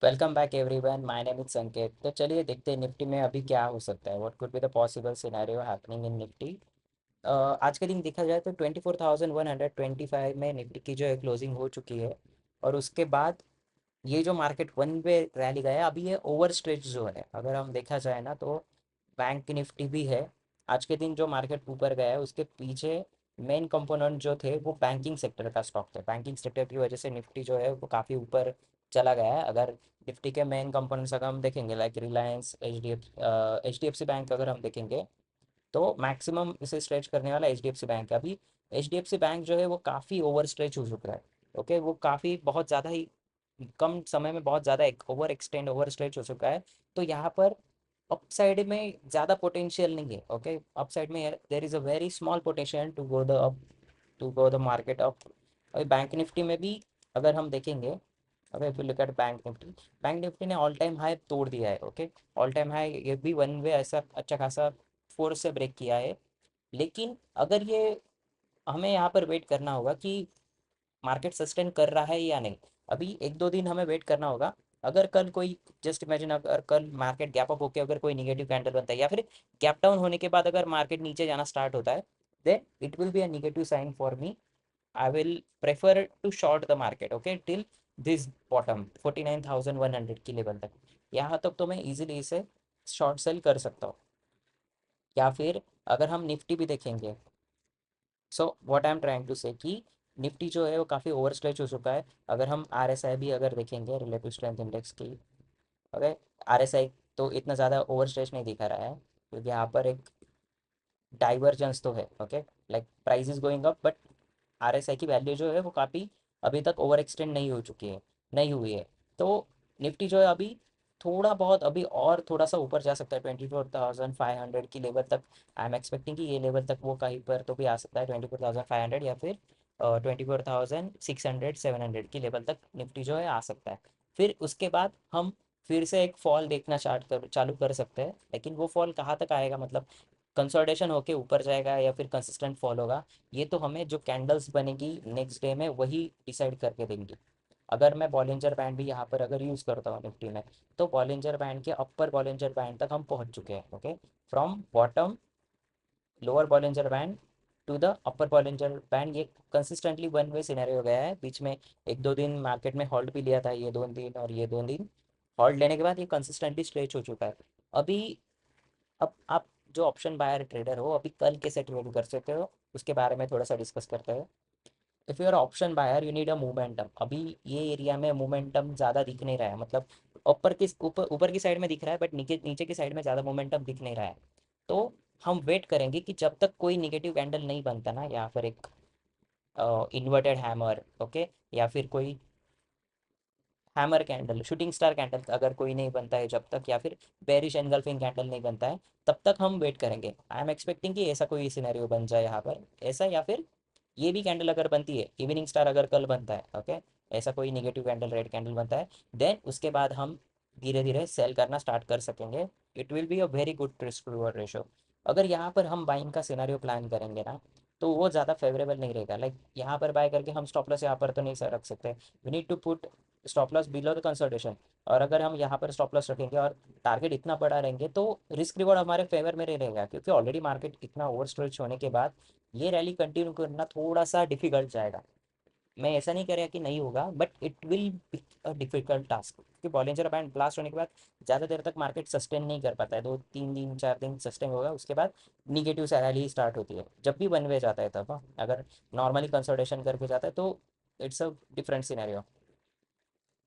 Welcome back everyone, my name is संकेत। तो चलिए देखते हैं निफ्टी में अभी क्या हो सकता है। What could be the possible scenario happening in Nifty. आज के दिन देखा जाए तो 24,125 में निफ्टी की जो है क्लोजिंग हो चुकी है। और उसके बाद ये जो मार्केट वन वे रैली गया है, अभी ये ओवर स्ट्रेच जो है, अगर हम देखा जाए ना तो बैंक निफ्टी भी है। आज के दिन जो मार्केट ऊपर गया है उसके पीछे मेन कंपोनेंट जो थे वो बैंकिंग सेक्टर का स्टॉक थे। बैंकिंग सेक्टर की वजह से निफ्टी जो है वो काफ़ी ऊपर चला गया है। अगर निफ्टी के मेन कंपोनेंट्स अगर हम देखेंगे like Reliance, H D F C bank अगर हम देखेंगे तो मैक्सिमम इसे स्ट्रेच करने वाला H D F C bank है। अभी H D F C bank जो है वो काफ़ी ओवर स्ट्रेच हो चुका है। ओके, वो काफ़ी बहुत ज़्यादा ही कम समय में बहुत ज़्यादा ओवर एक्सटेंड ओवर स्ट्रेच हो चुका है। तो यहाँ पर अपसाइड में ज़्यादा पोटेंशियल नहीं है। ओके, अपसाइड में there is a very small potential to go the up, to go the market up. अभी बैंक निफ्टी में भी अगर हम देखेंगे, अगर if you look at bank Nifty ने ऑल टाइम हाई तोड़ दिया है। ओके, ऑल टाइम हाई ये भी वन वे ऐसा अच्छा खासा फोर्स से ब्रेक किया है। लेकिन अगर ये हमें यहाँ पर वेट करना होगा कि मार्केट सस्टेन कर रहा है या नहीं। अभी एक दो दिन हमें वेट करना होगा। अगर कल कोई, जस्ट इमेजिन, अगर कल मार्केट गैप अप होकर अगर कोई निगेटिव कैंडल बनता है या फिर गैप डाउन होने के बाद अगर मार्केट नीचे जाना स्टार्ट होता है, then it will be a negative sign for me. I will prefer to short the market, okay, till this bottom 49,100 की लेवल तक। यहाँ तक तो मैं इजीली इसे शॉर्ट सेल कर सकता हूँ। या फिर अगर हम निफ्टी भी देखेंगे, so what I am trying to say कि निफ्टी जो है वो काफ़ी ओवर स्ट्रेच हो चुका है। अगर हम आर एस आई भी अगर देखेंगे, रिलेटिव स्ट्रेंथ इंडेक्स की, अगर आर एस आई तो इतना ज़्यादा ओवर स्ट्रेच नहीं दिखा रहा है, क्योंकि यहाँ पर एक डाइवर्जेंस तो है। Okay, like price is going up but R S I की वैल्यू जो है वो काफ़ी अभी तक ओवर एक्सटेंड नहीं हो चुकी है, नहीं हुई है। तो निफ्टी जो है अभी थोड़ा बहुत अभी और थोड़ा सा ऊपर जा सकता है 24,500 की लेवल तक। आई एम एक्सपेक्टिंग कि ये लेवल तक वो कहीं पर तो भी आ सकता है, 24,500 या फिर 24,600 700 की लेवल तक निफ्टी जो है आ सकता है। फिर उसके बाद हम फिर से एक फॉल देखना चालू कर सकते हैं। लेकिन वो फॉल कहाँ तक आएगा, मतलब कंसोलिडेशन होके ऊपर जाएगा या फिर कंसिस्टेंट फॉल होगा, ये तो हमें जो कैंडल्स बनेगी नेक्स्ट डे में वही डिसाइड करके देंगी। अगर मैं बॉलिंजर बैंड भी यहाँ पर अगर यूज़ करता हूँ निफ्टी में, तो बॉलिंजर बैंड के अपर बॉलिंजर बैंड तक हम पहुँच चुके हैं। Okay, from bottom lower Bollinger band to the upper Bollinger band, ये कंसिस्टेंटली वन वे सिनेरियो हो गया है। बीच में एक दो दिन मार्केट में हॉल्ट भी लिया था, ये 2 दिन और ये 2 दिन हॉल्ट लेने के बाद ये कंसिस्टेंटली स्ट्रेच हो चुका है। अभी अब आप जो ऑप्शन बायर ट्रेडर हो, अभी कल कैसे ट्रेड कर सकते हो उसके बारे में थोड़ा सा डिस्कस करते हैं। If you are option buyer you need a momentum. अभी ये एरिया में मोमेंटम ज़्यादा दिख नहीं रहा है, मतलब ऊपर ऊपर की साइड में दिख रहा है बट नीचे नीचे की साइड में ज़्यादा मोमेंटम दिख नहीं रहा है। तो हम वेट करेंगे कि जब तक कोई निगेटिव कैंडल नहीं बनता ना, या फिर एक इन्वर्टेड हैमर, ओके, या फिर कोई hammer candle, shooting star candle अगर कोई नहीं बनता है जब तक, या फिर बेरिश एनगल्फिंग कैंडल नहीं बनता है, तब तक हम वेट करेंगे। आई एम एक्सपेक्टिंग कि ऐसा कोई सिनेरियो बन जाए यहाँ पर, ऐसा, या फिर ये भी कैंडल अगर बनती है, इवनिंग स्टार अगर कल बनता है, ओके, ऐसा कोई निगेटिव कैंडल, रेड कैंडल बनता है, देन उसके बाद हम धीरे धीरे सेल करना स्टार्ट कर सकेंगे। It will be a very good risk reward ratio. अगर यहाँ पर हम बाइंग का सिनेरियो प्लान करेंगे ना, तो वो ज़्यादा फेवरेबल नहीं रहेगा। लाइक यहाँ पर बाय करके हम स्टॉप लॉस यहाँ पर तो नहीं रख सकते। We need to put stop loss below the consultation. और अगर हम यहाँ पर स्टॉप लॉस रखेंगे और टारगेट इतना बड़ा रहेंगे तो रिस्क रिवॉर्ड हमारे फेवर में नहीं रहेगा, क्योंकि ऑलरेडी मार्केट इतना ओवर स्ट्रेच होने के बाद ये रैली कंटिन्यू करना थोड़ा सा डिफिकल्ट जाएगा। मैं ऐसा नहीं कह रहा कि नहीं होगा, but it will be a difficult task, क्योंकि बॉलिंजर बैंड ब्लास्ट होने के बाद ज़्यादा देर तक मार्केट सस्टेन नहीं कर पाता है। 2 3 दिन 4 दिन सस्टेन होगा, उसके बाद निगेटिव रैली स्टार्ट होती है जब भी वन वे जाता है तब। हाँ, अगर नॉर्मली कंसल्टेशन करके जाता है तो इट्स अ डिफरेंट सिनेरियो।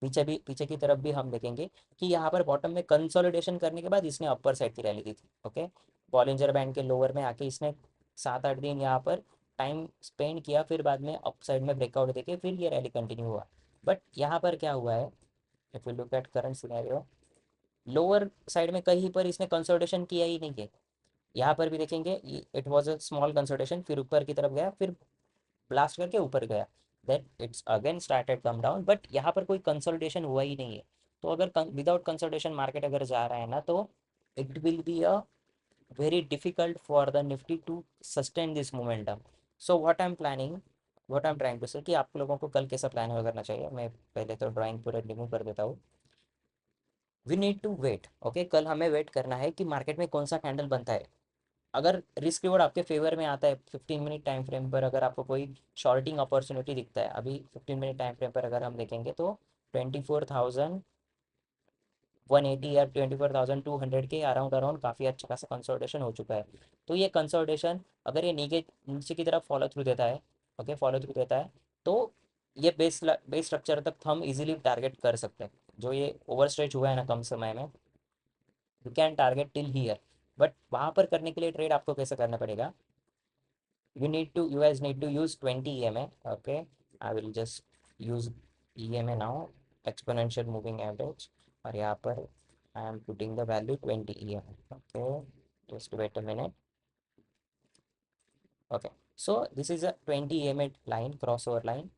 पीछे भी, पीछे की तरफ भी हम देखेंगे कि यहाँ पर बॉटम में कंसोलिडेशन करने के बाद इसने अपर साइड की रैली दी थी। ओके, बॉलिंजर बैंड के लोअर में आके इसने 7 8 दिन यहाँ पर टाइम स्पेंड किया, फिर बाद में अप साइड में ब्रेकआउट देके फिर ये रैली कंटिन्यू हुआ। बट यहाँ पर क्या हुआ है, if you look at current scenario, lower side में कहीं पर इसने कंसोलिडेशन किया ही नहीं है। यहाँ पर भी देखेंगे, it was a small consolidation, फिर ऊपर की तरफ गया, फिर ब्लास्ट करके ऊपर गया, then it's again started come down, but यहाँ पर कोई कंसोलिडेशन हुआ ही नहीं है। तो अगर विदाउट कंसोलिडेशन मार्केट अगर जा रहा है ना, तो it will be a very difficult for the Nifty to sustain this momentum. So what I am planning, what I am trying to say कि आप लोगों को कल कैसा प्लान करना चाहिए। मैं पहले तो ड्राइंग पूरा रिमूव कर देता हूँ। We need to wait, okay. कल हमें वेट करना है कि मार्केट में कौन सा कैंडल बनता है। अगर रिस्क रिवॉर्ड आपके फेवर में आता है 15 मिनट टाइम फ्रेम पर, अगर आपको कोई शॉर्टिंग अपॉर्चुनिटी दिखता है अभी 15 मिनट टाइम फ्रेम पर अगर हम देखेंगे तो 24,180 या 24,200 के अराउंड अराउंड काफ़ी अच्छा खासा कंसोलिडेशन हो चुका है। तो ये कंसोलिडेशन अगर ये नीचे नीचे की तरफ फॉलो थ्रू देता है, ओके, फॉलो थ्रू देता है, तो ये बेस स्ट्रक्चर तक हम इजीली टारगेट कर सकते हैं। जो ये ओवर स्ट्रेच हुआ है ना कम समय में, you can target till here. But वहाँ पर करने के लिए ट्रेड आपको कैसे करना पड़ेगा, you guys need to use 20 EMA, okay। I will just use EMA now, exponential moving average, और यहाँ पर I am putting the value 20 EMA, okay। Just wait a minute, okay। So this is a 20 EMA line, crossover line,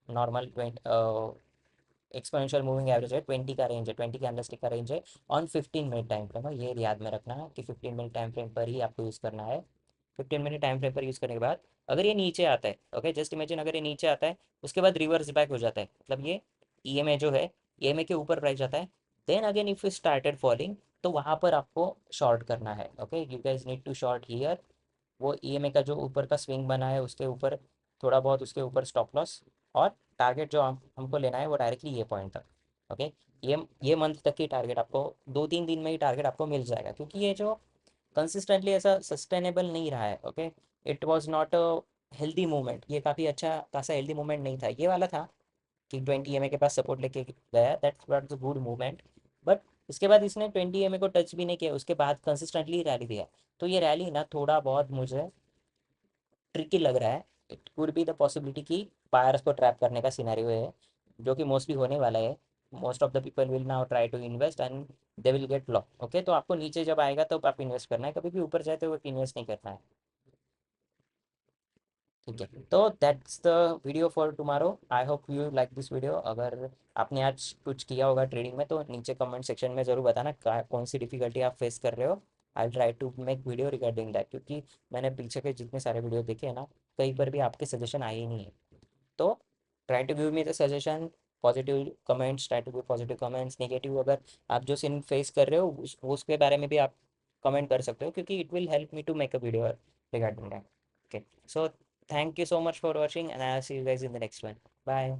normal 20 exponential moving average है 20 का range है, 20 candlestick का range है on 15 minute time frame है। ये याद में रखना है कि 15 मिनट टाइम फ्रेम पर ही आपको यूज़ करना है। 15 मिनट टाइम फ्रेम पर यूज़ करने के बाद अगर ये नीचे आता है, ओके, जस्ट इमेजिन अगर ये नीचे आता है उसके बाद रिवर्स बैक हो जाता है, मतलब ये EMA जो है EMA के ऊपर प्राइस जाता है, then again if started falling, तो वहाँ पर आपको शॉर्ट करना है, okay. You guys need to short here. वो EMA का जो ऊपर का स्विंग बना है उसके ऊपर थोड़ा बहुत, उसके ऊपर स्टॉप लॉस, और टारगेट जो हमको लेना है वो डायरेक्टली ये पॉइंट तक, ओके। ये मंथ तक की टारगेट आपको 2-3 दिन में ही टारगेट आपको मिल जाएगा, क्योंकि ये जो कंसिस्टेंटली ऐसा सस्टेनेबल नहीं रहा है, okay. It was not a healthy movement, ये काफ़ी अच्छा खासा हेल्दी मूवमेंट नहीं था। ये वाला था कि 20 EMA के पास सपोर्ट लेके गया, that's what the good movement. But उसके बाद इसने 20 EMA को टच भी नहीं किया, उसके बाद कंसिस्टेंटली रैली दिया। तो ये रैली ना थोड़ा बहुत मुझे ट्रिकी लग रहा है। It could be the possibility कि बायर्स को ट्रैप करने का सिनेरियो है, जो कि मोस्टली होने वाला है। Most of the people will now try to invest and they will get lock, okay. तो आपको नीचे जब आएगा तो आप इन्वेस्ट करना है, कभी भी ऊपर जाए तो इन्वेस्ट नहीं करना है, ठीक है। तो that's the video for tomorrow. I hope you like this video. अगर आपने आज कुछ किया होगा ट्रेडिंग में तो नीचे कमेंट सेक्शन में ज़रूर बताना कौन सी डिफ़िकल्टी आप फेस कर रहे हो। I try to make video regarding that, क्योंकि मैंने पीछे के जितने सारे वीडियो देखे हैं ना, कई बार भी आपके सजेशन आए ही नहीं है। तो try to give me the suggestion, positive comments, try to give positive comments. Negative अगर आप जो सीन फेस कर रहे हो उसके बारे में भी आप कमेंट कर सकते हो, क्योंकि it will help me to make a video regarding that, okay. So thank you so much for watching and I'll see you guys in the next one. Bye.